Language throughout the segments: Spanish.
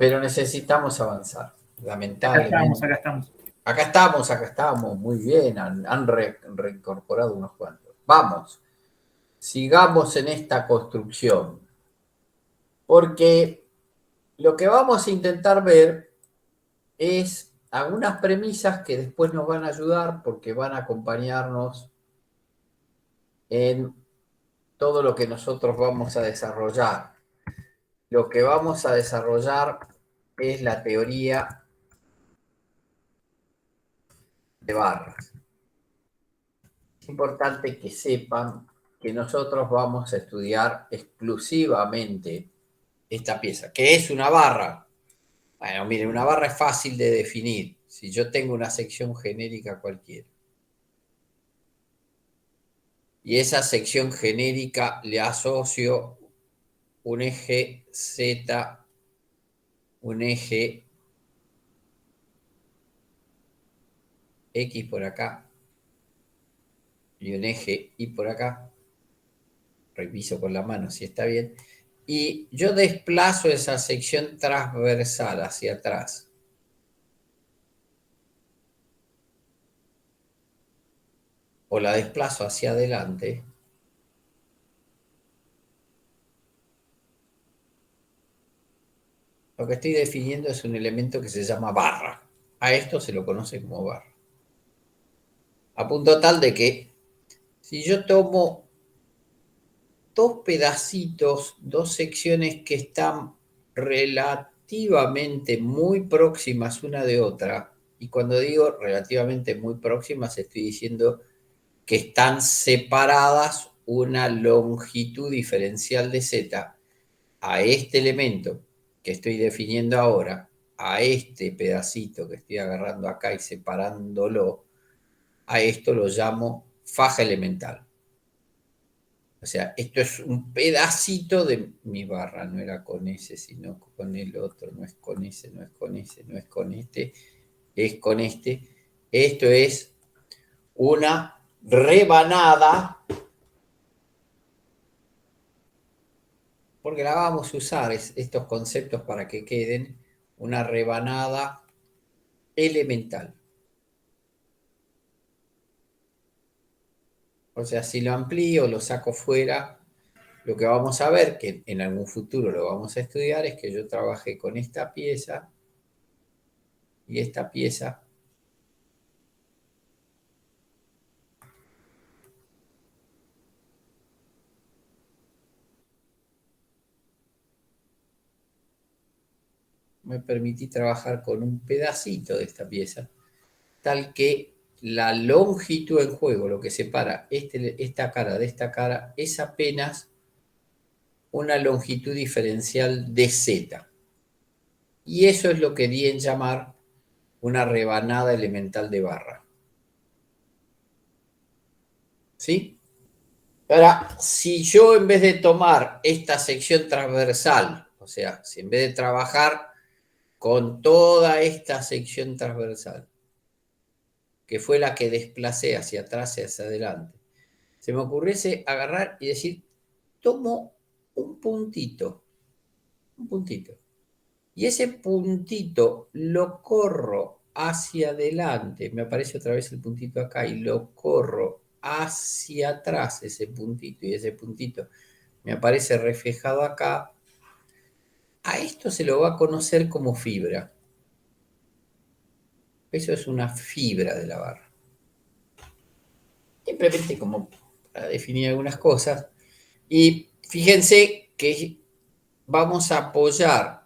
pero necesitamos avanzar, Acá lamentablemente. estamos, acá estamos. Acá estamos, muy bien, han reincorporado unos cuantos. Vamos, sigamos en esta construcción, porque lo que vamos a intentar ver es algunas premisas que después nos van a ayudar porque van a acompañarnos en todo lo que nosotros vamos a desarrollar. Lo que vamos a desarrollar es la teoría de barras. Es importante que sepan que nosotros vamos a estudiar exclusivamente esta pieza. ¿Qué es una barra? Bueno, miren, una barra es fácil de definir. Si yo tengo una sección genérica cualquiera y esa sección genérica le asocio un eje Z, un eje X por acá y un eje Y por acá, reviso con la mano si está bien, y yo desplazo esa sección transversal hacia atrás. O la desplazo hacia adelante, lo que estoy definiendo es un elemento que se llama barra. A esto se lo conoce como barra. A punto tal de que si yo tomo dos pedacitos, dos secciones que están relativamente muy próximas una de otra, y cuando digo relativamente muy próximas estoy diciendo que están separadas una longitud diferencial de z, a este elemento que estoy definiendo ahora, a este pedacito que estoy agarrando acá y separándolo, a esto lo llamo faja elemental. O sea, esto es un pedacito de mi barra, no era con ese, sino con el otro, no es con ese, no es con ese, no es con este, es con este. Esto es una rebanada, porque la vamos a usar estos conceptos para que queden, una rebanada elemental. O sea, si lo amplío, lo saco fuera, lo que vamos a ver, que en algún futuro lo vamos a estudiar, es que yo trabajé con esta pieza y esta pieza me permití trabajar con un pedacito de esta pieza, tal que la longitud en juego, lo que separa esta cara de esta cara, es apenas una longitud diferencial de z. Y eso es lo que di en llamar una rebanada elemental de barra. ¿Sí? Ahora, si yo en vez de tomar esta sección transversal, o sea, si en vez de trabajar con toda esta sección transversal, que fue la que desplacé hacia atrás y hacia adelante, se me ocurriese agarrar y decir, tomo un puntito, y ese puntito lo corro hacia adelante, me aparece otra vez el puntito acá, y lo corro hacia atrás ese puntito, y ese puntito me aparece reflejado acá, a esto se lo va a conocer como fibra. Eso es una fibra de la barra. Simplemente como para definir algunas cosas. Y fíjense que vamos a apoyar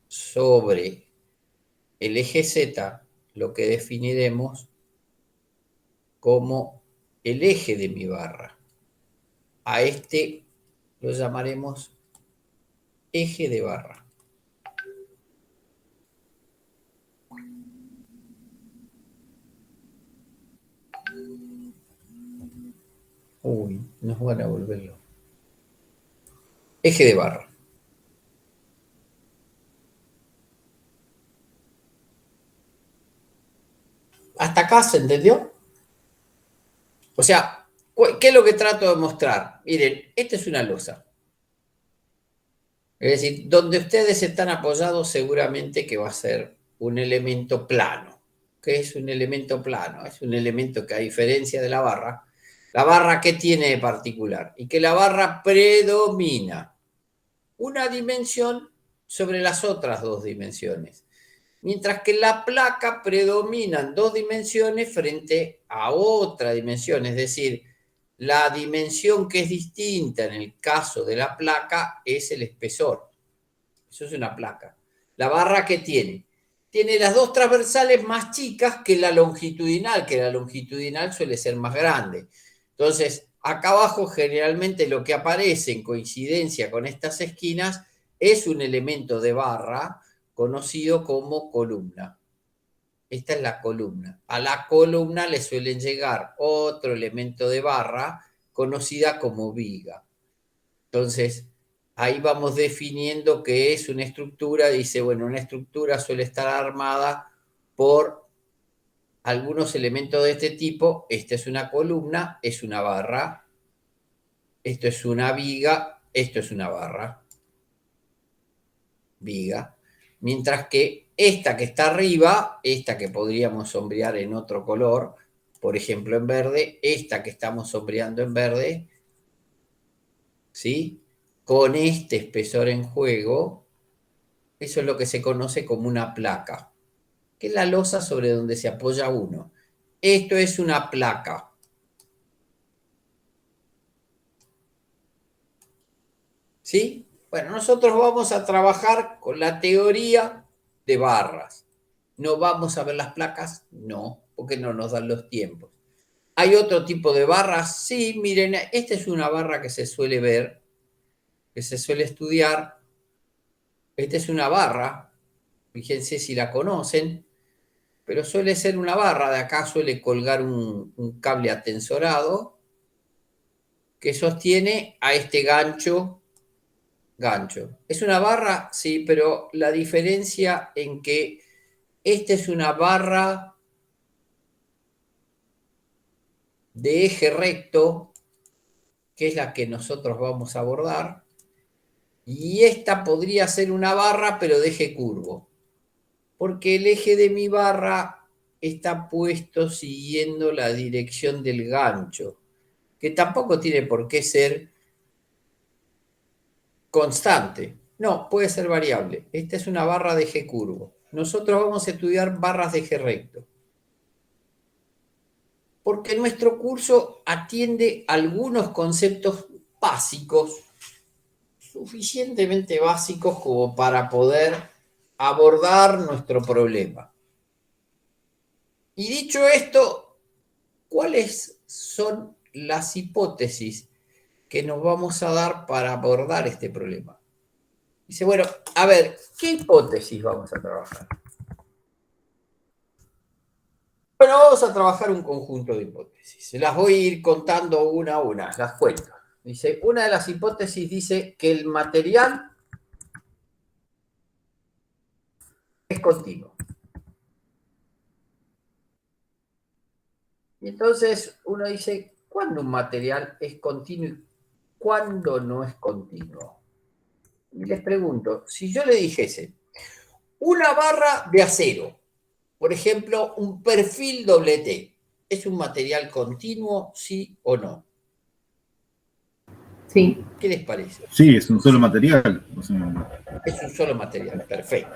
sobre el eje Z lo que definiremos como el eje de mi barra. A este lo llamaremos eje de barra. Uy, nos van a volverlo. Eje de barra. ¿Hasta acá se entendió? O sea, ¿qué es lo que trato de mostrar? Miren, esta es una losa. Es decir, donde ustedes están apoyados seguramente que va a ser un elemento plano. ¿Qué es un elemento plano? Es un elemento que, a diferencia de la barra ¿qué tiene de particular? Y que la barra predomina una dimensión sobre las otras dos dimensiones. Mientras que la placa predominan dos dimensiones frente a otra dimensión, es decir, la dimensión que es distinta en el caso de la placa es el espesor. Eso es una placa. La barra que tiene. Tiene las dos transversales más chicas que la longitudinal suele ser más grande. Entonces, acá abajo generalmente lo que aparece en coincidencia con estas esquinas es un elemento de barra conocido como columna. Esta es la columna. A la columna le suelen llegar otro elemento de barra conocida como viga. Entonces, ahí vamos definiendo qué es una estructura. Dice, bueno, una estructura suele estar armada por algunos elementos de este tipo. Esta es una columna, es una barra. Esto es una viga, esto es una barra. Viga. Mientras que esta que está arriba, esta que podríamos sombrear en otro color, por ejemplo en verde, esta que estamos sombreando en verde, ¿sí? Con este espesor en juego, eso es lo que se conoce como una placa, que es la losa sobre donde se apoya uno. Esto es una placa. ¿Sí? Bueno, nosotros vamos a trabajar con la teoría de barras. ¿No vamos a ver las placas? No, porque no nos dan los tiempos. ¿Hay otro tipo de barras? Sí, miren, esta es una barra que se suele ver, que se suele estudiar. Esta es una barra, fíjense si la conocen, pero suele ser una barra. De acá suele colgar un cable atensorado que sostiene a este gancho. ¿Es una barra? Sí, pero la diferencia en que esta es una barra de eje recto, que es la que nosotros vamos a abordar, y esta podría ser una barra, pero de eje curvo, porque el eje de mi barra está puesto siguiendo la dirección del gancho, que tampoco tiene por qué ser constante. No, puede ser variable. Esta es una barra de eje curvo. Nosotros vamos a estudiar barras de eje recto, porque nuestro curso atiende algunos conceptos básicos, suficientemente básicos como para poder abordar nuestro problema. Y dicho esto, ¿cuáles son las hipótesis que nos vamos a dar para abordar este problema? Dice, bueno, a ver, ¿qué hipótesis vamos a trabajar? Bueno, vamos a trabajar un conjunto de hipótesis. Se las voy a ir contando una a una, las cuento. Dice, una de las hipótesis dice que el material es continuo. Y entonces uno dice, ¿cuándo un material es continuo y cuándo no es continuo? Y les pregunto, si yo le dijese, una barra de acero, por ejemplo, un perfil doble T, ¿es un material continuo, sí o no? Sí. ¿Qué les parece? Sí, es un solo material. O sea, Es un solo material, perfecto.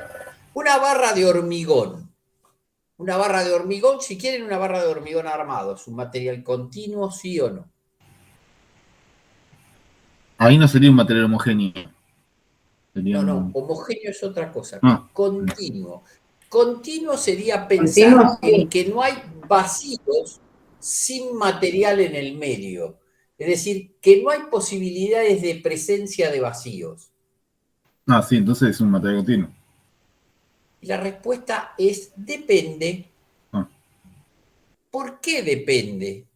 Una barra de hormigón. Una barra de hormigón, si quieren una barra de hormigón armado, ¿es un material continuo, sí o no? ahí no sería un material homogéneo. Sería No, un... homogéneo es otra cosa. Ah, Continuo. Continuo sería Continuo, pensar en sí. que no hay vacíos sin material en el medio. Es decir, que no hay posibilidades de presencia de vacíos. sí, entonces es un material continuo. Y la respuesta es depende. Ah, ¿Por qué depende?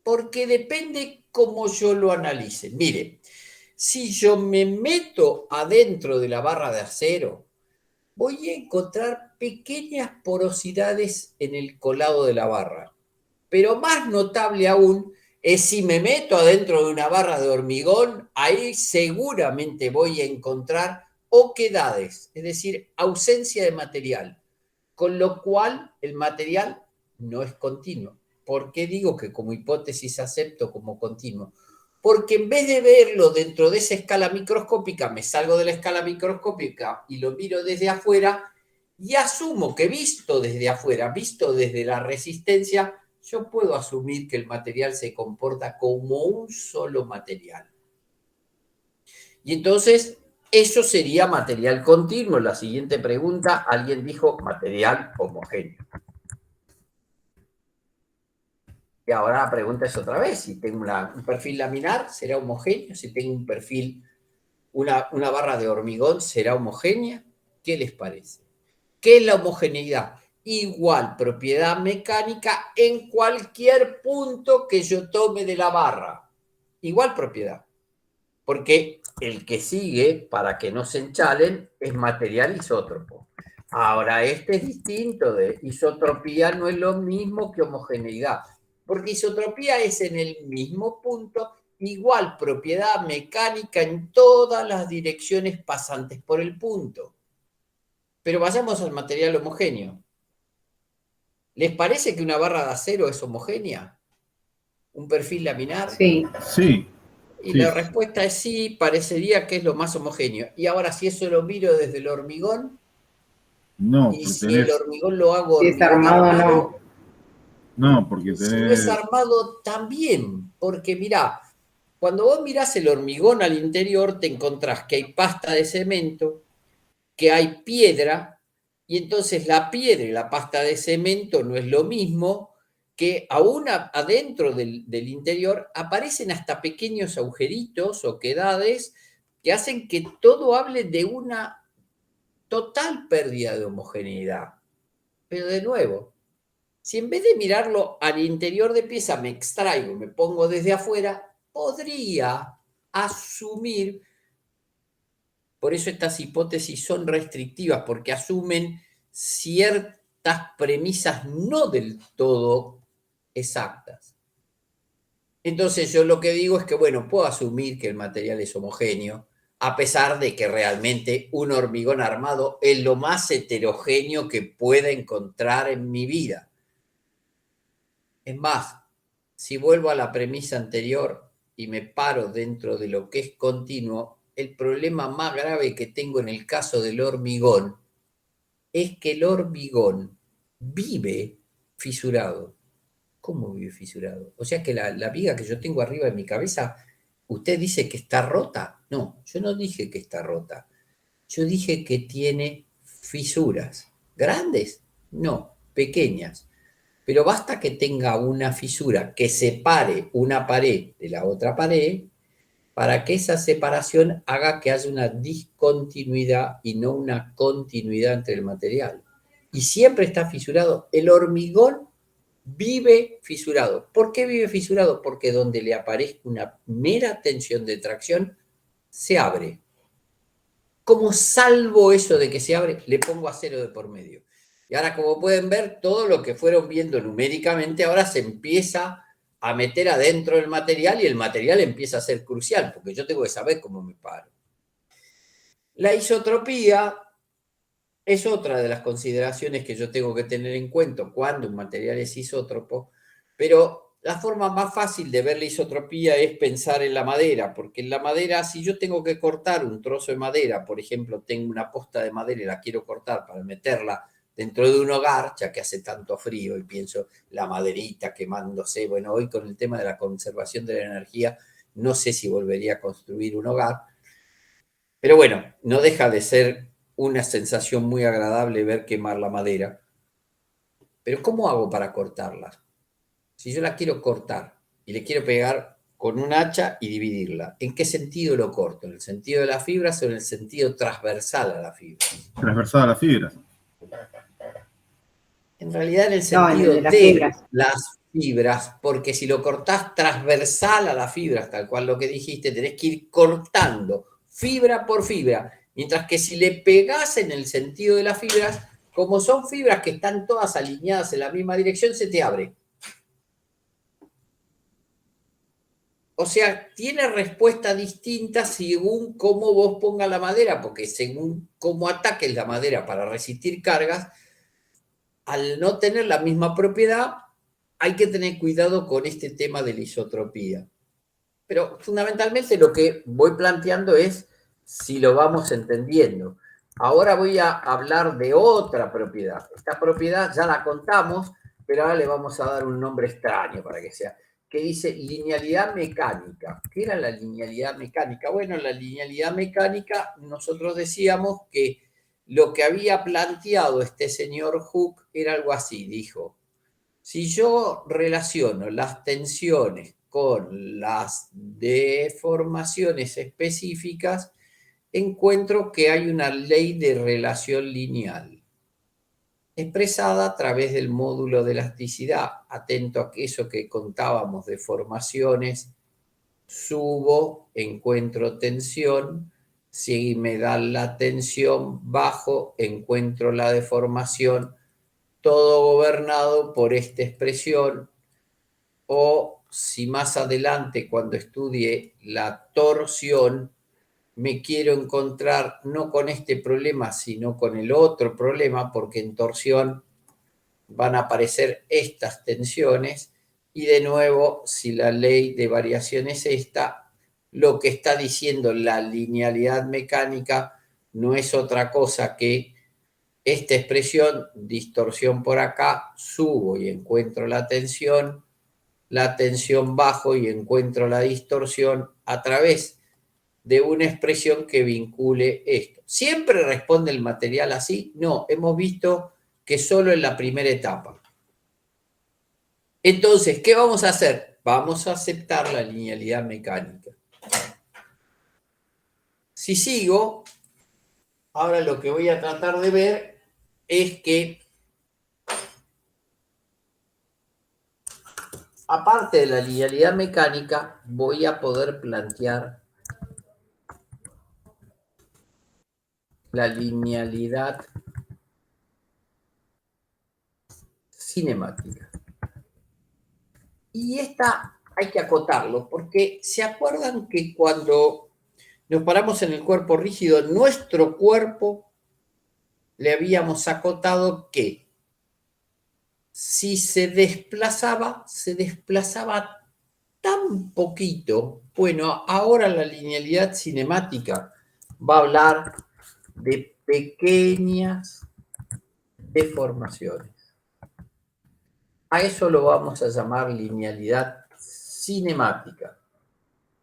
Porque depende cómo yo lo analice. Mire, si yo me meto adentro de la barra de acero, voy a encontrar pequeñas porosidades en el colado de la barra. Pero más notable aún es si me meto adentro de una barra de hormigón, ahí seguramente voy a encontrar oquedades, es decir, ausencia de material, con lo cual el material no es continuo. ¿Por qué digo que como hipótesis acepto como continuo? Porque en vez de verlo dentro de esa escala microscópica, me salgo de la escala microscópica y lo miro desde afuera y asumo que visto desde afuera, visto desde la resistencia, yo puedo asumir que el material se comporta como un solo material. Y entonces, eso sería material continuo. La siguiente pregunta, alguien dijo material homogéneo. Y ahora la pregunta es otra vez, si tengo un perfil laminar, ¿será homogéneo? Si tengo un perfil, una barra de hormigón, ¿será homogénea? ¿Qué les parece? ¿Qué es la homogeneidad? Igual propiedad mecánica en cualquier punto que yo tome de la barra. Igual propiedad. Porque el que sigue, para que no se enchalen, es material isótropo. Ahora, este es distinto de isotropía, no es lo mismo que homogeneidad, porque isotropía es en el mismo punto, igual propiedad mecánica en todas las direcciones pasantes por el punto. Pero vayamos al material homogéneo. ¿Les parece que una barra de acero es homogénea? ¿Un perfil laminar? Sí. Sí, Y sí. la respuesta es sí, parecería que es lo más homogéneo. Y ahora, si eso lo miro desde el hormigón, No, y porque si el hormigón lo hago Si es hormigón armado, armado, no, porque y si no es tenés, armado también, porque mirá, cuando vos mirás el hormigón al interior, te encontrás que hay pasta de cemento, que hay piedra, y entonces la piedra y la pasta de cemento no es lo mismo, que aún adentro del interior aparecen hasta pequeños agujeritos o quedades que hacen que todo hable de una total pérdida de homogeneidad. Pero de nuevo, si en vez de mirarlo al interior de pieza me extraigo, me pongo desde afuera, podría asumir, por eso estas hipótesis son restrictivas, porque asumen ciertas premisas no del todo exactas. Entonces yo lo que digo es que, bueno, puedo asumir que el material es homogéneo, a pesar de que realmente un hormigón armado es lo más heterogéneo que pueda encontrar en mi vida. Es más, si vuelvo a la premisa anterior y me paro dentro de lo que es continuo, el problema más grave que tengo en el caso del hormigón es que el hormigón vive fisurado. ¿Cómo vive fisurado? O sea que la viga que yo tengo arriba de mi cabeza, ¿usted dice que está rota? No, yo no dije que está rota. Yo dije que tiene fisuras. ¿Grandes? No, pequeñas. Pero basta que tenga una fisura que separe una pared de la otra pared para que esa separación haga que haya una discontinuidad y no una continuidad entre el material. Y siempre está fisurado. El hormigón vive fisurado. ¿Por qué vive fisurado? Porque donde le aparezca una mera tensión de tracción, se abre. ¿Cómo salvo eso de que se abre? Le pongo acero de por medio. Y ahora, como pueden ver, todo lo que fueron viendo numéricamente ahora se empieza a meter adentro del material y el material empieza a ser crucial, porque yo tengo que saber cómo me paro. La isotropía es otra de las consideraciones que yo tengo que tener en cuenta cuando un material es isótropo, pero la forma más fácil de ver la isotropía es pensar en la madera, porque en la madera, si yo tengo que cortar un trozo de madera, por ejemplo, tengo una posta de madera y la quiero cortar para meterla dentro de un hogar, ya que hace tanto frío y pienso la maderita quemándose, bueno, hoy con el tema de la conservación de la energía, no sé si volvería a construir un hogar, pero bueno, no deja de ser una sensación muy agradable ver quemar la madera. Pero ¿cómo hago para cortarla? Si yo la quiero cortar y le quiero pegar con un hacha y dividirla, ¿en qué sentido lo corto? ¿En el sentido de las fibras o en el sentido transversal a la fibra? transversal a las fibras. En realidad en el No, en el sentido de las de fibras. las fibras, porque si lo cortás transversal a las fibras, tal cual lo que dijiste, tenés que ir cortando fibra por fibra, mientras que si le pegás en el sentido de las fibras, como son fibras que están todas alineadas en la misma dirección, se te abre. O sea, tiene respuesta distinta según cómo vos pongas la madera, porque según cómo ataques la madera para resistir cargas, al no tener la misma propiedad, hay que tener cuidado con este tema de la isotropía. Pero fundamentalmente lo que voy planteando es si lo vamos entendiendo. Ahora voy a hablar de otra propiedad. Esta propiedad ya la contamos, pero ahora le vamos a dar un nombre extraño para que sea, que dice linealidad mecánica. ¿Qué era la linealidad mecánica? Bueno, la linealidad mecánica, nosotros decíamos que lo que había planteado este señor Hooke era algo así, dijo, si yo relaciono las tensiones con las deformaciones específicas, encuentro que hay una ley de relación lineal, expresada a través del módulo de elasticidad. Atento a eso que contábamos de formaciones, subo, encuentro tensión, si me dan la tensión, bajo, encuentro la deformación, todo gobernado por esta expresión. O si más adelante, cuando estudie la torsión, me quiero encontrar no con este problema, sino con el otro problema, porque en torsión van a aparecer estas tensiones, y de nuevo, si la ley de variación es esta, lo que está diciendo la linealidad mecánica no es otra cosa que esta expresión, distorsión por acá, subo y encuentro la tensión bajo y encuentro la distorsión a través de una expresión que vincule esto. ¿Siempre responde el material así? No, hemos visto que solo en la primera etapa. Entonces, ¿qué vamos a hacer? Vamos a aceptar la linealidad mecánica. Si sigo, ahora lo que voy a tratar de ver es que, aparte de la linealidad mecánica, voy a poder plantear la linealidad cinemática. Y esta hay que acotarlo, porque se acuerdan que cuando nos paramos en el cuerpo rígido, nuestro cuerpo le habíamos acotado que si se desplazaba tan poquito. Bueno, ahora la linealidad cinemática va a hablar de pequeñas deformaciones. A eso lo vamos a llamar linealidad cinemática.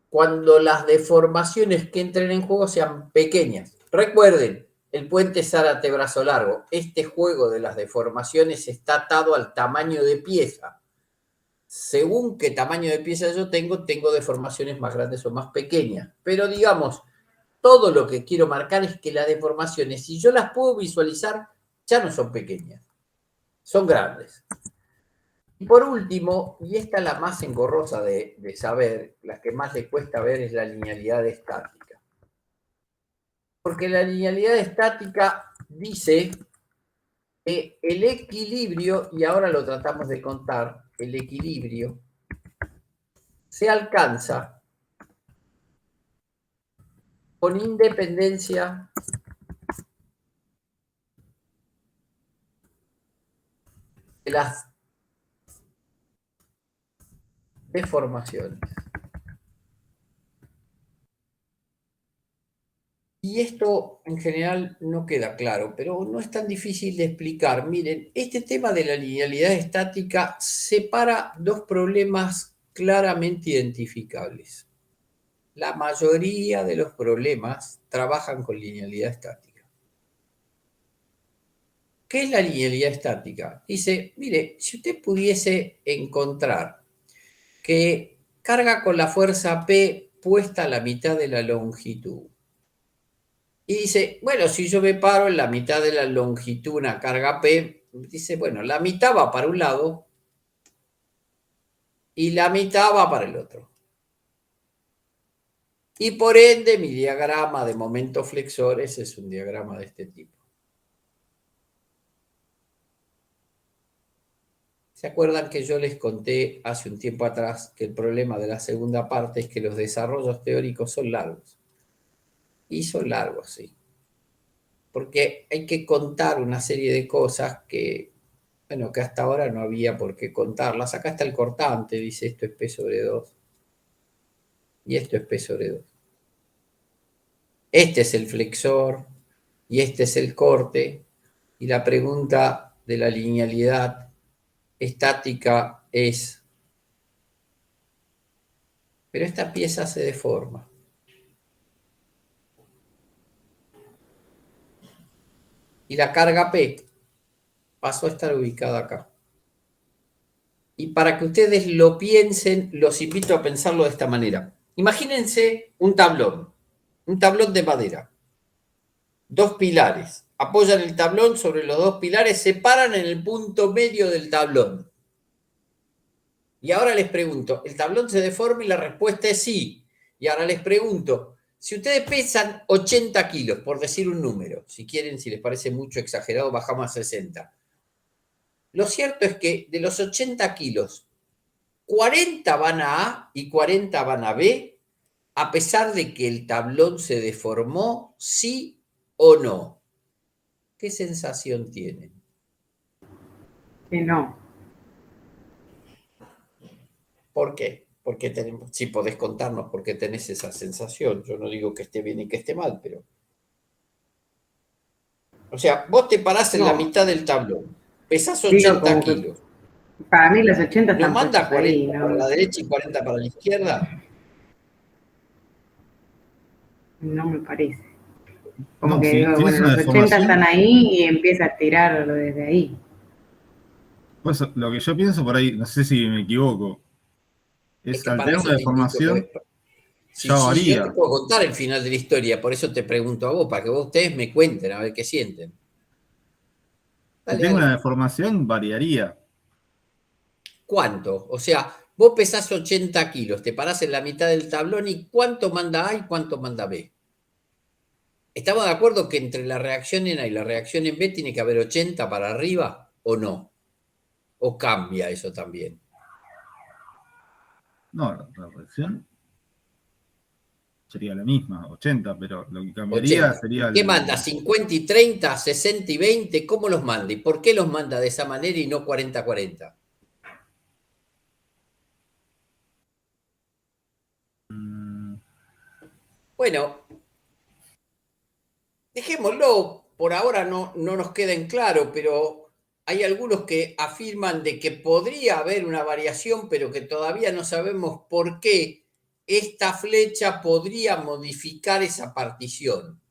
Cuando las deformaciones que entren en juego sean pequeñas. Recuerden, el puente Zárate-Brazo Largo. Este juego de las deformaciones está atado al tamaño de pieza. Según qué tamaño de pieza yo tengo deformaciones más grandes o más pequeñas. Pero digamos, todo lo que quiero marcar es que las deformaciones, si yo las puedo visualizar, ya no son pequeñas, son grandes. Y por último, y esta es la más engorrosa de saber, la que más le cuesta ver, es la linealidad estática. Porque la linealidad estática dice que el equilibrio, y ahora lo tratamos de contar, el equilibrio se alcanza con independencia de las deformaciones. Y esto en general no queda claro, pero no es tan difícil de explicar. Miren, este tema de la linealidad estática separa dos problemas claramente identificables. La mayoría de los problemas trabajan con linealidad estática. ¿Qué es la linealidad estática? Dice, mire, si usted pudiese encontrar que carga con la fuerza P puesta a la mitad de la longitud, y dice, bueno, si yo me paro en la mitad de la longitud una carga P, dice, bueno, la mitad va para un lado y la mitad va para el otro. Y por ende, mi diagrama de momentos flexores es un diagrama de este tipo. ¿Se acuerdan que yo les conté hace un tiempo atrás que el problema de la segunda parte es que los desarrollos teóricos son largos? Y son largos, sí. Porque hay que contar una serie de cosas que, bueno, que hasta ahora no había por qué contarlas. Acá está el cortante, dice esto es P sobre 2 y esto es P sobre 2. Este es el flexor y este es el corte. Y la pregunta de la linealidad estática es, pero esta pieza se deforma. Y la carga P pasó a estar ubicada acá. Y para que ustedes lo piensen, los invito a pensarlo de esta manera. Imagínense un tablón de madera, dos pilares. Apoyan el tablón sobre los dos pilares, se paran en el punto medio del tablón. Y ahora les pregunto, ¿el tablón se deforma? Y la respuesta es sí. Y ahora les pregunto, si ustedes pesan 80 kilos, por decir un número, si quieren, si les parece mucho exagerado, bajamos a 60. Lo cierto es que de los 80 kilos, 40 van a A y 40 van a B, a pesar de que el tablón se deformó, sí o no. ¿Qué sensación tienen? Que no. ¿Por qué? Porque tenemos, si podés contarnos por qué tenés esa sensación. Yo no digo que esté bien y que esté mal, pero... O sea, vos te parás en la No. mitad del tablón, pesás Digo 80 como que kilos. para mí los 80 ¿No están manda puestos ahí, 40 para no, la derecha y 40 para la izquierda? no me parece. Como No, que si digo, tienes bueno, una los 80 deformación, están ahí y empieza a tirarlo desde ahí. pues lo que yo pienso por ahí, no sé si me equivoco, Es es que al para tener eso una te invito que... deformación, Sí, ya sí, yo te varía. puedo contar el final de la historia, por eso te pregunto a vos, para que vos ustedes me cuenten, a ver qué sienten. Si Dale, tengo una dale. deformación, variaría. ¿Cuánto? O sea, vos pesás 80 kilos, te parás en la mitad del tablón y ¿cuánto manda A y cuánto manda B? ¿Estamos de acuerdo que entre la reacción en A y la reacción en B tiene que haber 80 para arriba o no? ¿O cambia eso también? No, la reacción sería la misma, 80, pero lo que cambiaría 80. sería ¿Y qué manda? el... ¿50 y 30, 60 y 20? ¿Cómo los manda? ¿Y por qué los manda de esa manera y no 40-40? mm, Bueno, dejémoslo, por ahora no nos queda en claro, pero hay algunos que afirman de que podría haber una variación, pero que todavía no sabemos por qué esta flecha podría modificar esa partición.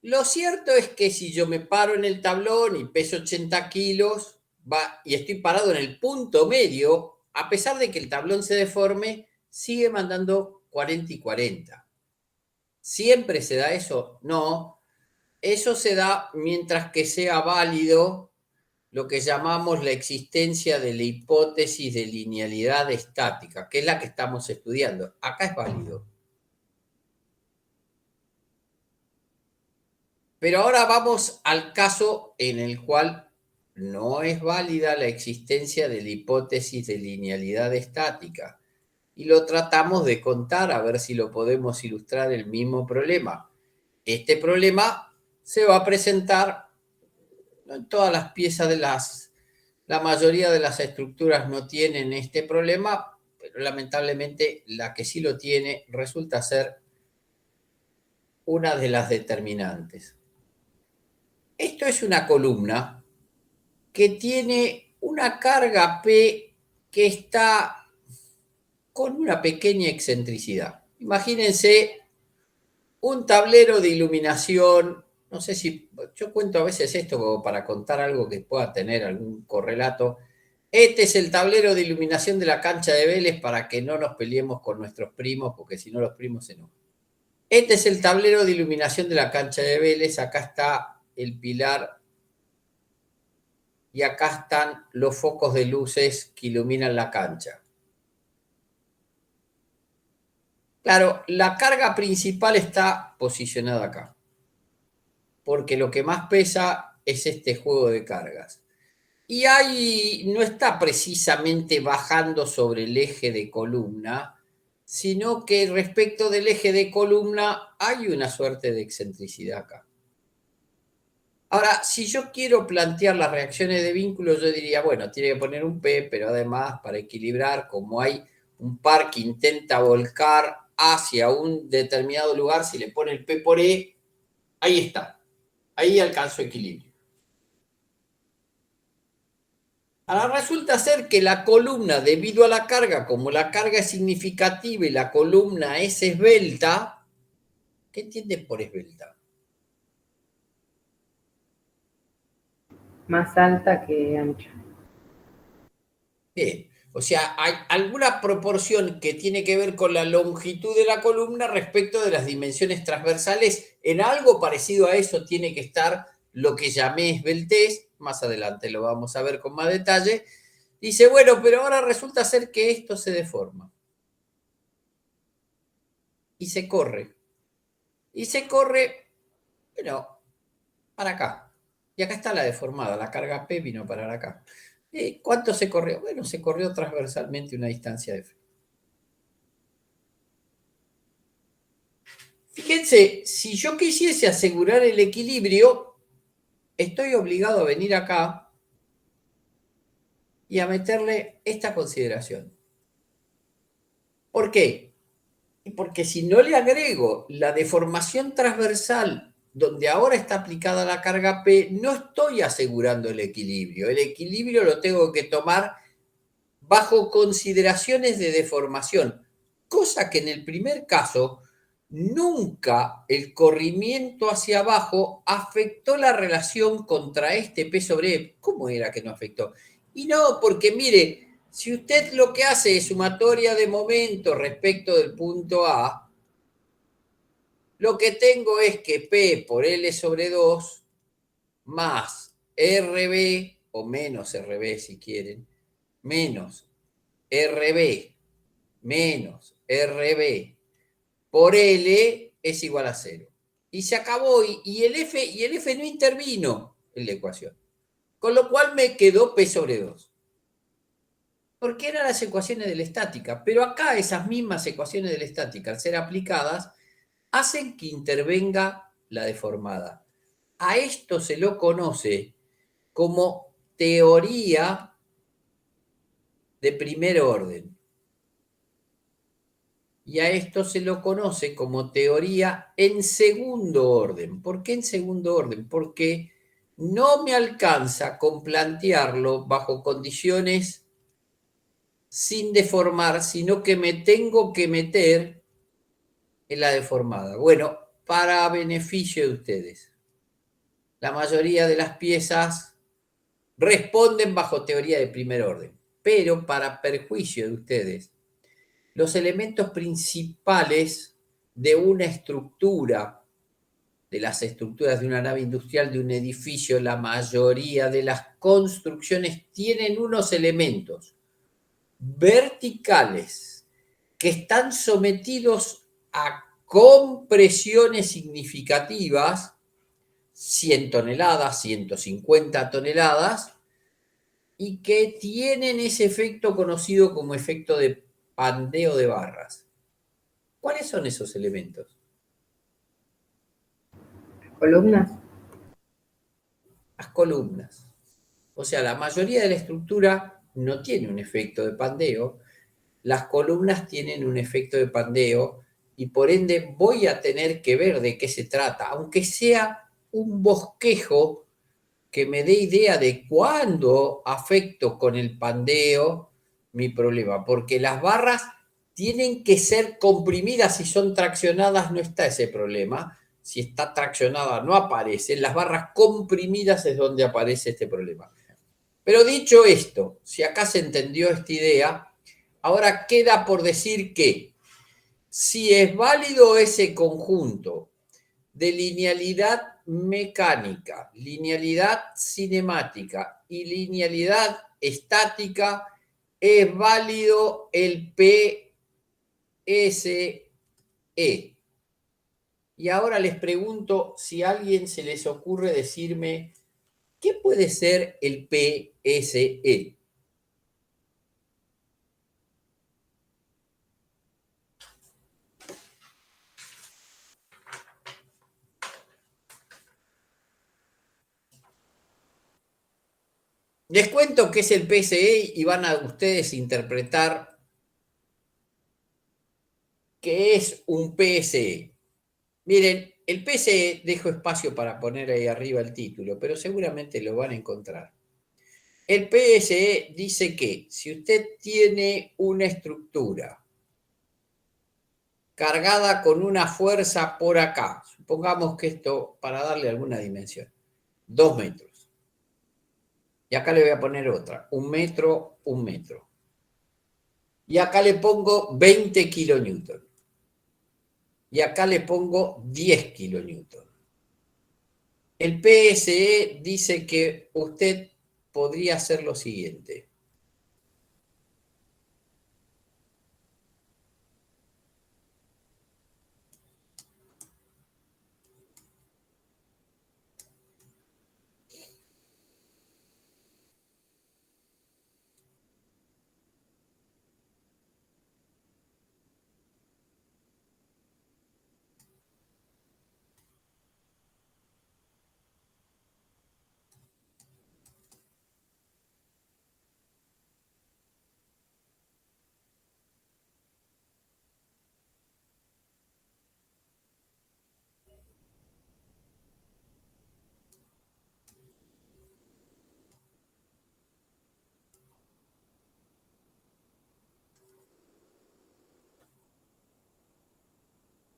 Lo cierto es que si yo me paro en el tablón y peso 80 kilos y estoy parado en el punto medio, a pesar de que el tablón se deforme, sigue mandando 40 y 40. ¿Siempre se da eso? No. Eso se da mientras que sea válido lo que llamamos la existencia de la hipótesis de linealidad estática, que es la que estamos estudiando. Acá es válido. Pero ahora vamos al caso en el cual no es válida la existencia de la hipótesis de linealidad estática. Y lo tratamos de contar a ver si lo podemos ilustrar el mismo problema. Este problema se va a presentar en todas las piezas de la mayoría de las estructuras no tienen este problema, pero lamentablemente la que sí lo tiene resulta ser una de las determinantes. Esto es una columna que tiene una carga P que está con una pequeña excentricidad. Imagínense un tablero de iluminación, no sé si, yo cuento a veces esto como para contar algo que pueda tener algún correlato. Este es el tablero de iluminación de la cancha de Vélez para que no nos peleemos con nuestros primos, porque si no los primos se enojan. Este es el tablero de iluminación de la cancha de Vélez, acá está el pilar y acá están los focos de luces que iluminan la cancha. Claro, la carga principal está posicionada acá, porque lo que más pesa es este juego de cargas. Y ahí no está precisamente bajando sobre el eje de columna, sino que respecto del eje de columna hay una suerte de excentricidad acá. Ahora, si yo quiero plantear las reacciones de vínculo, yo diría, bueno, tiene que poner un P, pero además para equilibrar, como hay un par que intenta volcar hacia un determinado lugar, si le pone el P por E, ahí está, ahí alcanzo equilibrio. Ahora resulta ser que la columna, debido a la carga, como la carga es significativa y la columna es esbelta, ¿qué entienden por esbelta? Más alta que ancha. Bien, o sea, hay alguna proporción que tiene que ver con la longitud de la columna respecto de las dimensiones transversales. En algo parecido a eso tiene que estar lo que llamé esbeltez. Más adelante lo vamos a ver con más detalle. Dice, bueno, pero ahora resulta ser que esto se deforma. Y se corre. Y se corre, bueno, para acá. Y acá está la deformada, la carga P vino para acá. ¿Cuánto se corrió? Bueno, se corrió transversalmente una distancia F. Fíjense, si yo quisiese asegurar el equilibrio, estoy obligado a venir acá y a meterle esta consideración. ¿Por qué? Porque si no le agrego la deformación transversal donde ahora está aplicada la carga P, no estoy asegurando el equilibrio. El equilibrio lo tengo que tomar bajo consideraciones de deformación, cosa que en el primer caso nunca el corrimiento hacia abajo afectó la relación contra este P sobre E. ¿Cómo era que no afectó? Y no, porque mire, si usted lo que hace es sumatoria de momento respecto del punto A, lo que tengo es que P por L sobre 2 más RB, o menos RB si quieren, menos RB menos RB por L es igual a 0. Y se acabó, y el F no intervino en la ecuación. Con lo cual me quedó P sobre 2. Porque eran las ecuaciones de la estática. Pero acá esas mismas ecuaciones de la estática, al ser aplicadas, hacen que intervenga la deformada. A esto se lo conoce como teoría de primer orden. Y a esto se lo conoce como teoría en segundo orden. ¿Por qué en segundo orden? Porque no me alcanza con plantearlo bajo condiciones sin deformar, sino que me tengo que meter en la deformada. Bueno, para beneficio de ustedes, la mayoría de las piezas responden bajo teoría de primer orden, pero para perjuicio de ustedes, los elementos principales de una estructura, de las estructuras de una nave industrial, de un edificio, la mayoría de las construcciones tienen unos elementos verticales que están sometidos a compresiones significativas, 100 toneladas, 150 toneladas, y que tienen ese efecto conocido como efecto de pandeo de barras. ¿Cuáles son esos elementos? Columnas. Las columnas. O sea, la mayoría de la estructura no tiene un efecto de pandeo, las columnas tienen un efecto de pandeo y por ende voy a tener que ver de qué se trata, aunque sea un bosquejo que me dé idea de cuándo afecto con el pandeo mi problema, porque las barras tienen que ser comprimidas. Si son traccionadas no está ese problema, si está traccionada no aparece, en las barras comprimidas es donde aparece este problema. Pero dicho esto, si acá se entendió esta idea, ahora queda por decir que si es válido ese conjunto de linealidad mecánica, linealidad cinemática y linealidad estática, es válido el PSE. Y ahora les pregunto si a alguien se les ocurre decirme ¿Qué puede ser el PSE? Les cuento qué es el PSE y van a ustedes interpretar qué es un PSE. Miren, el PSE, dejo espacio para poner ahí arriba el título, pero seguramente lo van a encontrar. El PSE dice que si usted tiene una estructura cargada con una fuerza por acá, supongamos que esto, para darle alguna dimensión, 2 metros. Y acá le voy a poner otra, 1 metro, 1 metro. Y acá le pongo 20 kilonewton. Y acá le pongo 10 kilonewton. El PSE dice que usted podría hacer lo siguiente.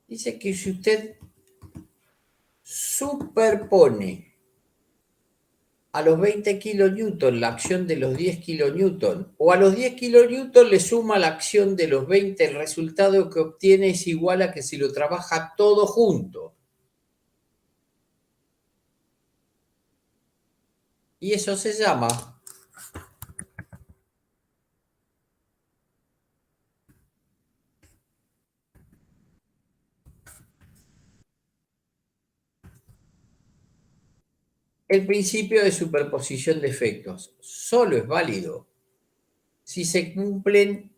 Dice que si usted superpone a los 20 kilonewton la acción de los 10 kilonewton, o a los 10 kilonewton le suma la acción de los 20, el resultado que obtiene es igual a que si lo trabaja todo junto. Y eso se llama el principio de superposición de efectos. Solo es válido si se cumplen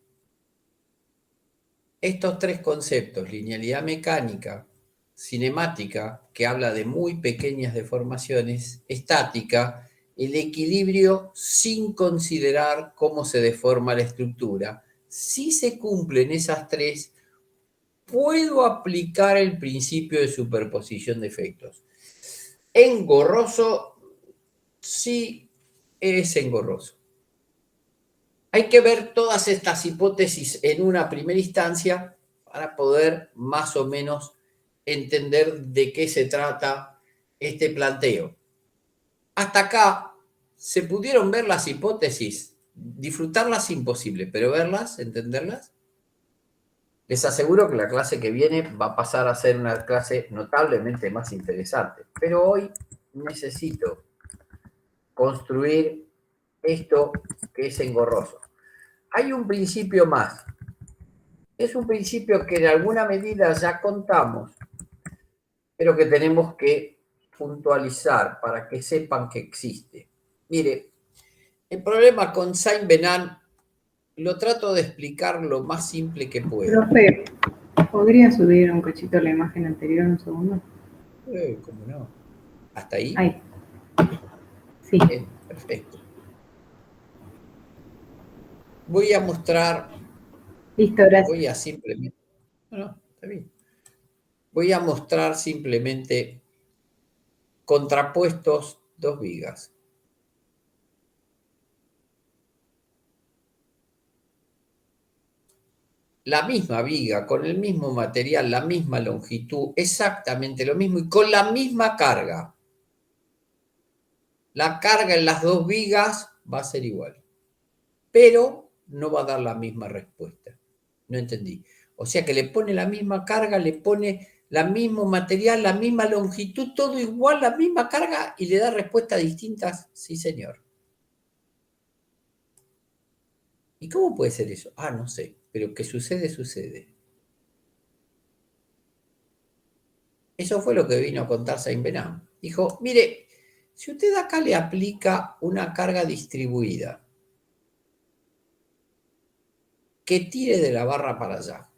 estos tres conceptos: linealidad mecánica, cinemática, que habla de muy pequeñas deformaciones, estática, el equilibrio sin considerar cómo se deforma la estructura. Si se cumplen esas tres, puedo aplicar el principio de superposición de efectos. Engorroso, sí es engorroso. Hay que ver todas estas hipótesis en una primera instancia para poder más o menos entender de qué se trata este planteo. Hasta acá se pudieron ver las hipótesis, disfrutarlas imposible, pero verlas, entenderlas. Les aseguro que la clase que viene va a pasar a ser una clase notablemente más interesante. Pero hoy necesito construir esto que es engorroso. Hay un principio más. Es un principio que en alguna medida ya contamos, pero que tenemos que puntualizar para que sepan que existe. Mire, el problema con Saint-Venant lo trato de explicar lo más simple que puedo. Profe, ¿podría subir un cachito la imagen anterior un segundo? ¿Cómo no? ¿Hasta ahí? Ahí. Sí. Bien, perfecto. Voy a mostrar. Listo, gracias. Voy a simplemente. No, está bien. Voy a mostrar simplemente contrapuestos dos vigas. La misma viga, con el mismo material, la misma longitud, exactamente lo mismo y con la misma carga. La carga en las dos vigas va a ser igual, pero no va a dar la misma respuesta. No entendí. O sea que le pone la misma carga, le pone el mismo material, la misma longitud, todo igual, la misma carga y le da respuestas distintas. Sí, señor. ¿Y cómo puede ser eso? Ah, no sé, pero que sucede, sucede. Eso fue lo que vino a contar Saint-Venant. Dijo, mire, Si usted acá le aplica una carga distribuida que tire de la barra para allá,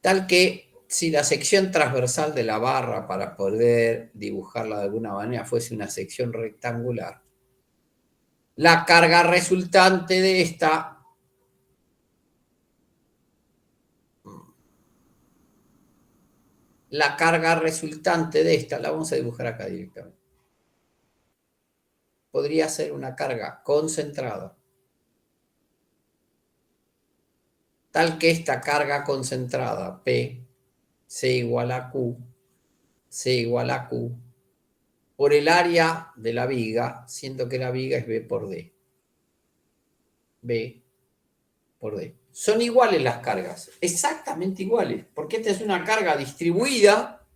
tal que si la sección transversal de la barra, para poder dibujarla de alguna manera, fuese una sección rectangular, la carga resultante de esta la vamos a dibujar acá directamente. Podría ser una carga concentrada, tal que esta carga concentrada, P, C igual a Q, por el área de la viga, siendo que la viga es B por D. B por D. Son iguales las cargas, exactamente iguales, porque esta es una carga distribuida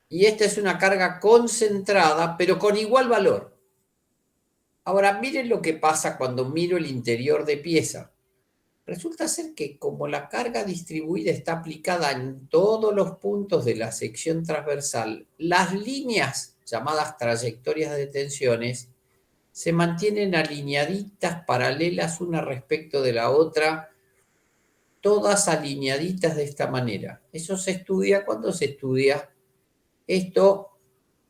y esta es una carga concentrada, pero con igual valor. Ahora, miren lo que pasa cuando miro el interior de pieza. Resulta ser que como la carga distribuida está aplicada en todos los puntos de la sección transversal, las líneas llamadas trayectorias de tensiones se mantienen alineaditas, paralelas una respecto de la otra, todas alineaditas de esta manera. Eso se estudia cuando se estudia esto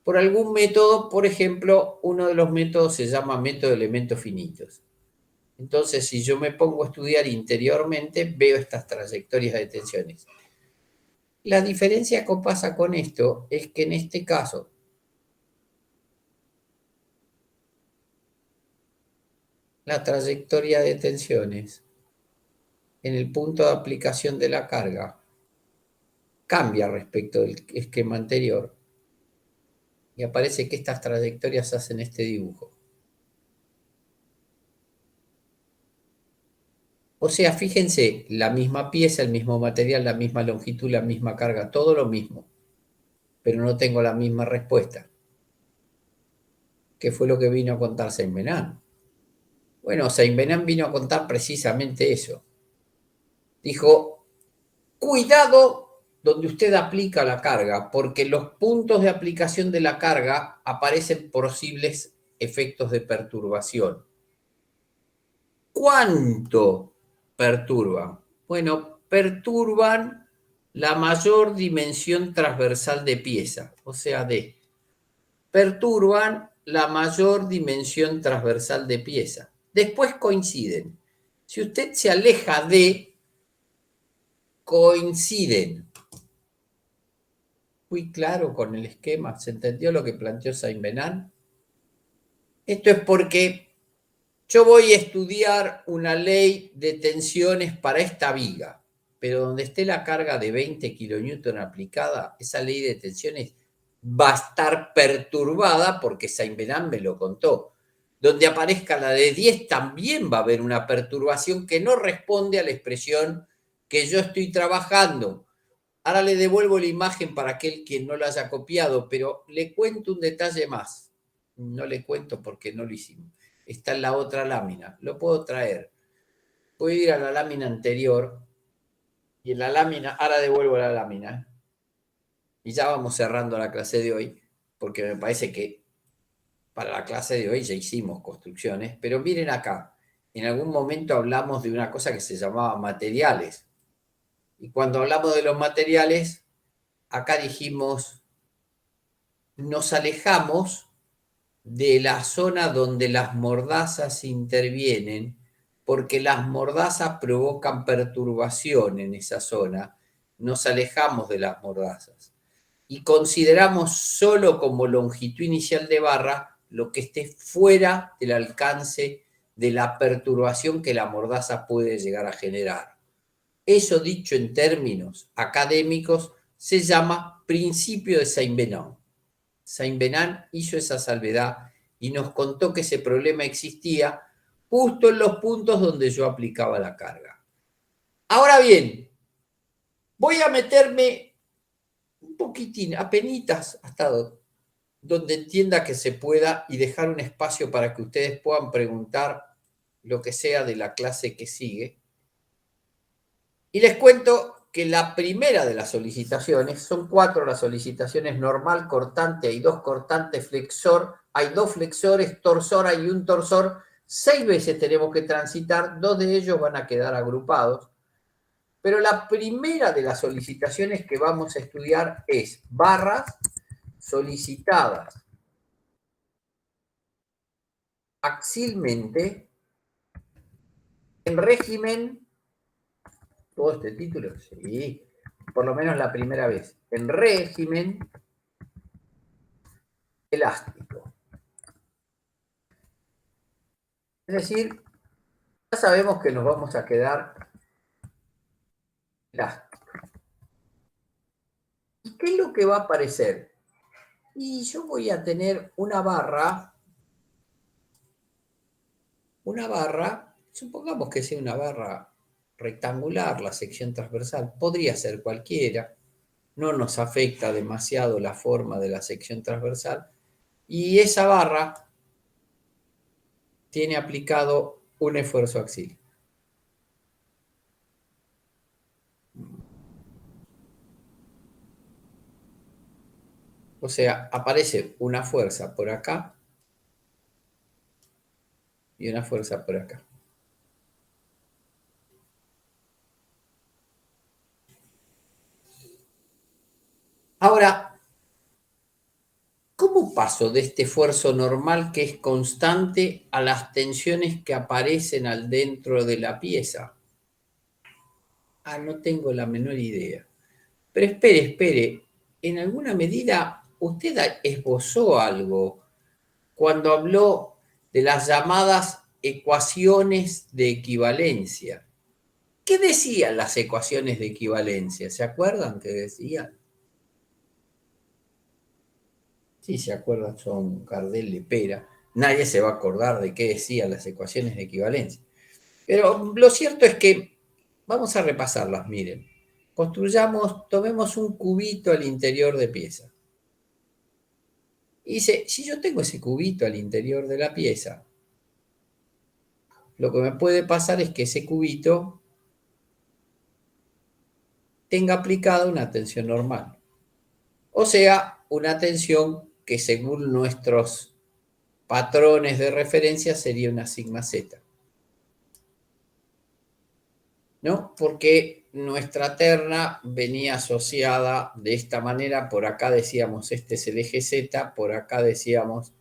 por algún método. Por ejemplo, uno de los métodos se llama método de elementos finitos. Entonces, si yo me pongo a estudiar interiormente, veo estas trayectorias de tensiones. La diferencia que pasa con esto es que en este caso, la trayectoria de tensiones en el punto de aplicación de la carga cambia respecto del esquema anterior y aparece que estas trayectorias hacen este dibujo. O sea, fíjense, la misma pieza, el mismo material, la misma longitud, la misma carga, todo lo mismo, pero no tengo la misma respuesta. ¿Qué fue lo que vino a contar Saint-Venant? Bueno, Saint-Venant vino a contar precisamente eso. Dijo, cuidado donde usted aplica la carga, porque en los puntos de aplicación de la carga aparecen posibles efectos de perturbación. ¿Cuánto perturban? Bueno, perturban la mayor dimensión transversal de pieza, o sea, D. Perturban la mayor dimensión transversal de pieza. Después coinciden. Si usted se aleja de, coinciden. Muy claro con el esquema. ¿Se entendió lo que planteó Saint-Venant? Esto es porque yo voy a estudiar una ley de tensiones para esta viga, pero donde esté la carga de 20 kN aplicada, esa ley de tensiones va a estar perturbada porque Saint-Venant me lo contó. Donde aparezca la de 10 también va a haber una perturbación que no responde a la expresión que yo estoy trabajando. Ahora le devuelvo la imagen para aquel que no la haya copiado, pero le cuento un detalle más. No le cuento porque no lo hicimos. Está en la otra lámina. Lo puedo traer. Puedo ir a la lámina anterior y en la lámina, ahora devuelvo la lámina. Y ya vamos cerrando la clase de hoy, porque me parece que para la clase de hoy ya hicimos construcciones, pero miren acá, en algún momento hablamos de una cosa que se llamaba materiales. Y cuando hablamos de los materiales, acá dijimos, nos alejamos de la zona donde las mordazas intervienen, porque las mordazas provocan perturbación en esa zona. Nos alejamos de las mordazas y consideramos solo como longitud inicial de barra lo que esté fuera del alcance de la perturbación que la mordaza puede llegar a generar. Eso, dicho en términos académicos, se llama principio de Saint-Venant. Saint-Venant hizo esa salvedad y nos contó que ese problema existía justo en los puntos donde yo aplicaba la carga. Ahora bien, voy a meterme un poquitín, apenitas, hasta donde entienda que se pueda y dejar un espacio para que ustedes puedan preguntar lo que sea de la clase que sigue. Y les cuento que la primera de las solicitaciones, son 4 las solicitaciones: normal, cortante, hay 2 cortantes, flexor, hay 2 flexores, torsor, hay un torsor. 6 veces tenemos que transitar, 2 de ellos van a quedar agrupados. Pero la primera de las solicitaciones que vamos a estudiar es barras solicitadas axilmente en régimen, todo este título, sí, por lo menos la primera vez, en régimen elástico. Es decir, ya sabemos que nos vamos a quedar elásticos. ¿Y qué es lo que va a aparecer? Y yo voy a tener una barra, supongamos que sea una barra rectangular, la sección transversal, podría ser cualquiera, no nos afecta demasiado la forma de la sección transversal, y esa barra tiene aplicado un esfuerzo axial. O sea, aparece una fuerza por acá y una fuerza por acá. Ahora, ¿cómo paso de este esfuerzo normal que es constante a las tensiones que aparecen al dentro de la pieza? No tengo la menor idea. Pero espere. En alguna medida usted esbozó algo cuando habló de las llamadas ecuaciones de equivalencia. ¿Qué decían las ecuaciones de equivalencia? ¿Se acuerdan qué decían? Sí, se acuerdan, son Gardel, Lepera. Nadie se va a acordar de qué decían las ecuaciones de equivalencia. Pero lo cierto es que vamos a repasarlas, miren. Tomemos un cubito al interior de pieza. Y dice, si yo tengo ese cubito al interior de la pieza, lo que me puede pasar es que ese cubito tenga aplicada una tensión normal. O sea, una tensión que según nuestros patrones de referencia sería una sigma z. ¿No? Porque nuestra terna venía asociada de esta manera. Por acá decíamos, este es el eje z, por acá decíamos,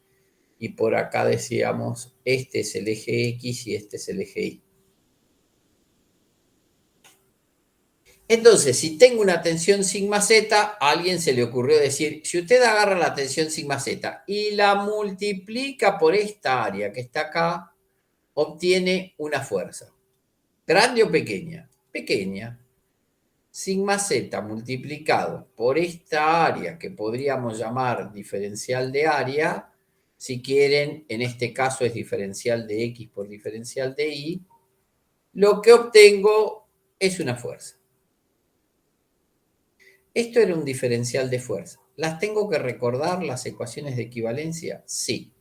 y por acá decíamos, este es el eje x y este es el eje y. Entonces, si tengo una tensión sigma z, a alguien se le ocurrió decir, si usted agarra la tensión sigma z y la multiplica por esta área que está acá, obtiene una fuerza. ¿Grande o pequeña? Pequeña. Sigma z multiplicado por esta área que podríamos llamar diferencial de área, si quieren, en este caso es diferencial de x por diferencial de y, lo que obtengo es una fuerza. Esto era un diferencial de fuerza. ¿Las tengo que recordar las ecuaciones de equivalencia? Sí.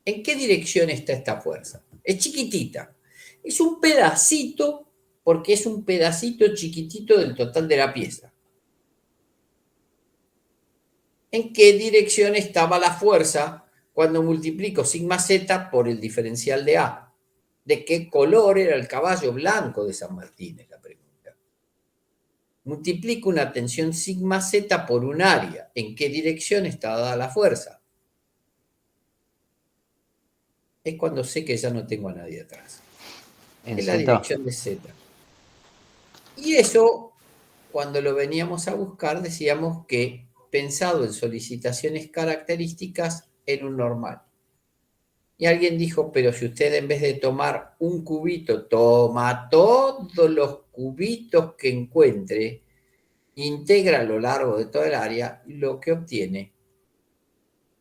¿En qué dirección está esta fuerza? Es chiquitita. Es un pedacito, porque es un pedacito chiquitito del total de la pieza. ¿En qué dirección estaba la fuerza cuando multiplico sigma z por el diferencial de A? ¿De qué color era el caballo blanco de San Martín? Es la pregunta. Multiplico una tensión sigma z por un área. ¿En qué dirección está dada la fuerza? Es cuando sé que ya no tengo a nadie atrás. En Es la Z. dirección de z. Y eso, cuando lo veníamos a buscar, decíamos que, pensado en solicitaciones características, era un normal. Y alguien dijo, pero si usted en vez de tomar un cubito, toma todos los cubitos que encuentre, integra a lo largo de toda el área, lo que obtiene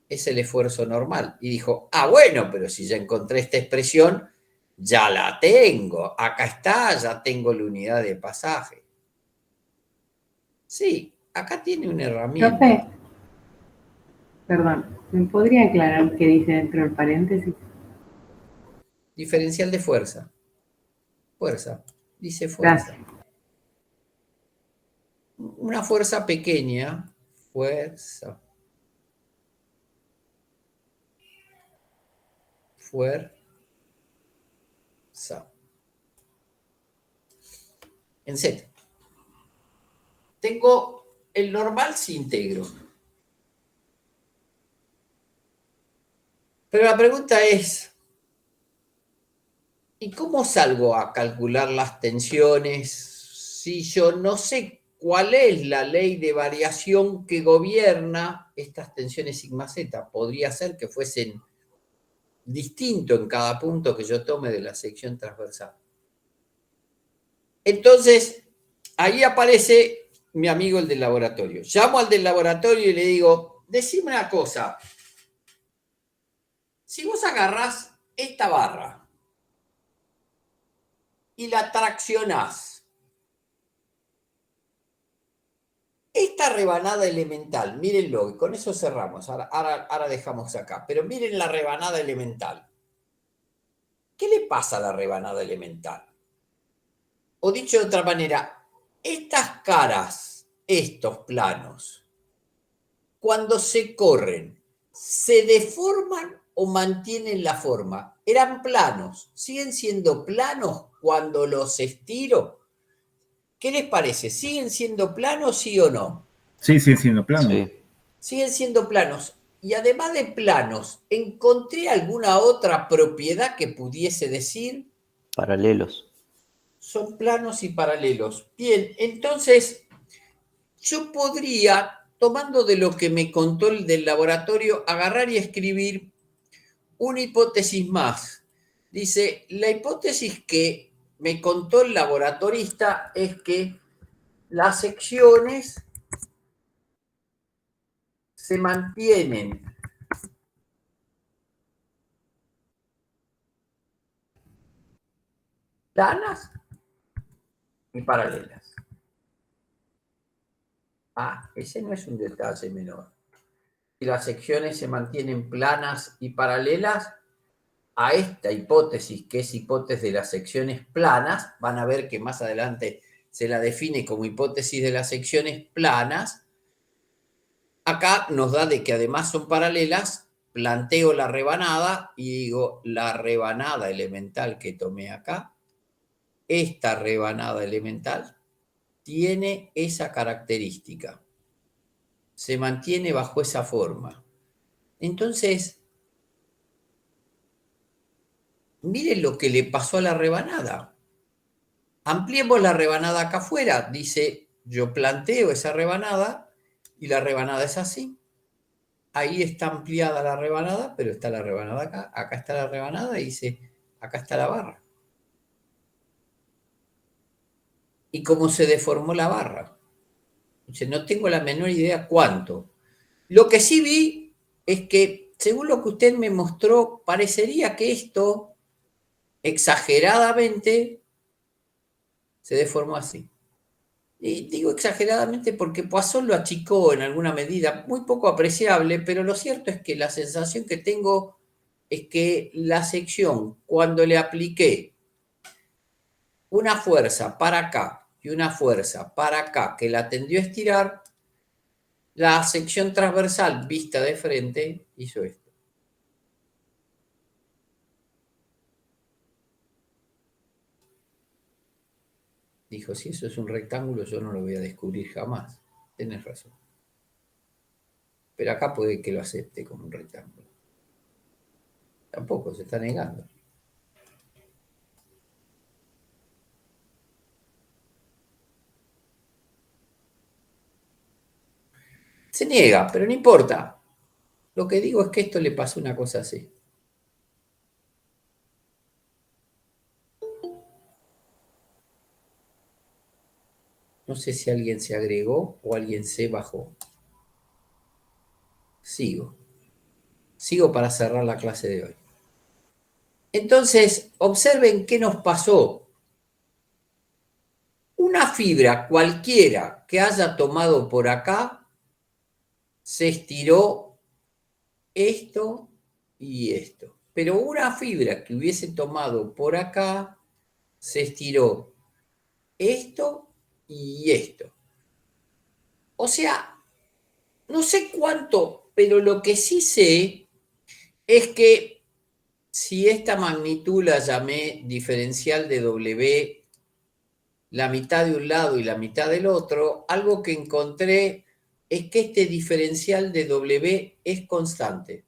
es el esfuerzo normal. Y dijo, bueno, pero si ya encontré esta expresión, ya la tengo. Acá está, ya tengo la unidad de pasaje. Sí, acá tiene una herramienta. Profe, perdón, ¿me podría aclarar qué dice dentro del paréntesis? Diferencial de fuerza. Fuerza. Dice fuerza. Gracias. una fuerza pequeña, fuerza, en Z. Tengo el normal si integro. Pero la pregunta es, ¿y cómo salgo a calcular las tensiones si yo no sé cuál es la ley de variación que gobierna estas tensiones sigma z? Podría ser que fuesen distintos en cada punto que yo tome de la sección transversal. Entonces, ahí aparece mi amigo el del laboratorio. Llamo al del laboratorio y le digo, decime una cosa. Si vos agarrás esta barra y la traccionás, esta rebanada elemental, mírenlo, y con eso cerramos, ahora dejamos acá, pero miren la rebanada elemental. ¿Qué le pasa a la rebanada elemental? O dicho de otra manera, estas caras, estos planos, cuando se corren, ¿se deforman o mantienen la forma? Eran planos, ¿siguen siendo planos cuando los estiro? ¿Qué les parece? ¿Siguen siendo planos, sí o no? Sí, sigue siendo plano. Sí. Siguen siendo planos. Y además de planos, ¿encontré alguna otra propiedad que pudiese decir? Paralelos. Son planos y paralelos. Bien, entonces yo podría, tomando de lo que me contó el del laboratorio, agarrar y escribir una hipótesis más. Dice, la hipótesis que me contó el laboratorista es que las secciones se mantienen planas y paralelas. Ah, ese no es un detalle menor. Si las secciones se mantienen planas y paralelas, a esta hipótesis, que es hipótesis de las secciones planas, van a ver que más adelante se la define como hipótesis de las secciones planas. Acá nos da de que además son paralelas, planteo la rebanada y digo, la rebanada elemental que tomé acá, esta rebanada elemental tiene esa característica. Se mantiene bajo esa forma. Entonces, miren lo que le pasó a la rebanada. Ampliemos la rebanada acá afuera. Dice, yo planteo esa rebanada y la rebanada es así. Ahí está ampliada la rebanada, pero está la rebanada acá. Acá está la rebanada y dice, acá está la barra. ¿Y cómo se deformó la barra? Dice, no tengo la menor idea cuánto. Lo que sí vi es que, según lo que usted me mostró, parecería que esto exageradamente se deformó así. Y digo exageradamente porque Poisson lo achicó en alguna medida, muy poco apreciable, pero lo cierto es que la sensación que tengo es que la sección, cuando le apliqué una fuerza para acá y una fuerza para acá que la tendió a estirar, la sección transversal vista de frente hizo esto. Dijo, si eso es un rectángulo, yo no lo voy a descubrir jamás. Tenés razón. Pero acá puede que lo acepte como un rectángulo. Tampoco, se está negando. Se niega, pero no importa. Lo que digo es que esto le pasó una cosa así. No sé si alguien se agregó o alguien se bajó. Sigo. Sigo para cerrar la clase de hoy. Entonces, observen qué nos pasó. Una fibra cualquiera que haya tomado por acá, se estiró esto y esto. Pero una fibra que hubiese tomado por acá, se estiró esto y esto. O sea, no sé cuánto, pero lo que sí sé es que si esta magnitud la llamé diferencial de W, la mitad de un lado y la mitad del otro, algo que encontré es que este diferencial de W es constante.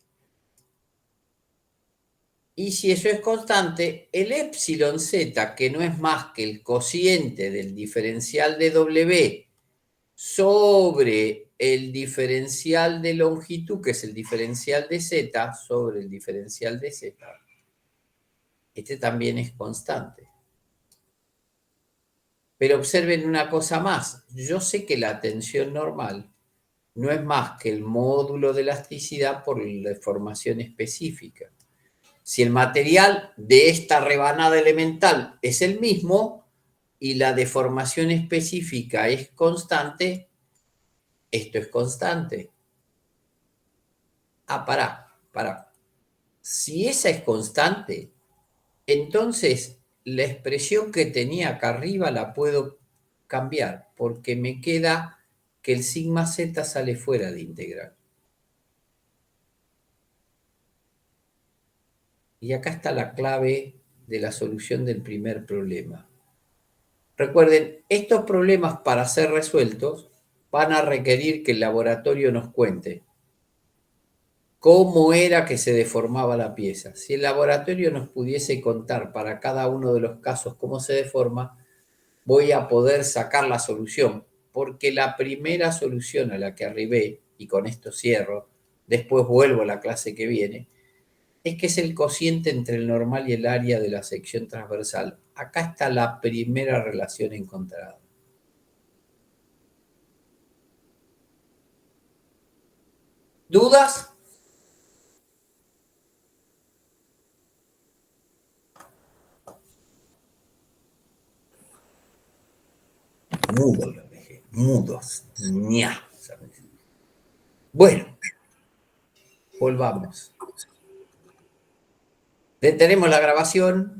Y si eso es constante, el epsilon z, que no es más que el cociente del diferencial de W sobre el diferencial de longitud, que es el diferencial de z, sobre el diferencial de z, este también es constante. Pero observen una cosa más. Yo sé que la tensión normal no es más que el módulo de elasticidad por la deformación específica. Si el material de esta rebanada elemental es el mismo y la deformación específica es constante, esto es constante. Ah, pará. Si esa es constante, entonces la expresión que tenía acá arriba la puedo cambiar, porque me queda que el sigma z sale fuera de integral. Y acá está la clave de la solución del primer problema. Recuerden, estos problemas para ser resueltos van a requerir que el laboratorio nos cuente cómo era que se deformaba la pieza. Si el laboratorio nos pudiese contar para cada uno de los casos cómo se deforma, voy a poder sacar la solución, porque la primera solución a la que arribé, y con esto cierro, después vuelvo a la clase que viene, es que es el cociente entre el normal y el área de la sección transversal. Acá está la primera relación encontrada. ¿Dudas? Mudo lo dejé, mudos. Ña. Bueno, volvamos. Detenemos la grabación.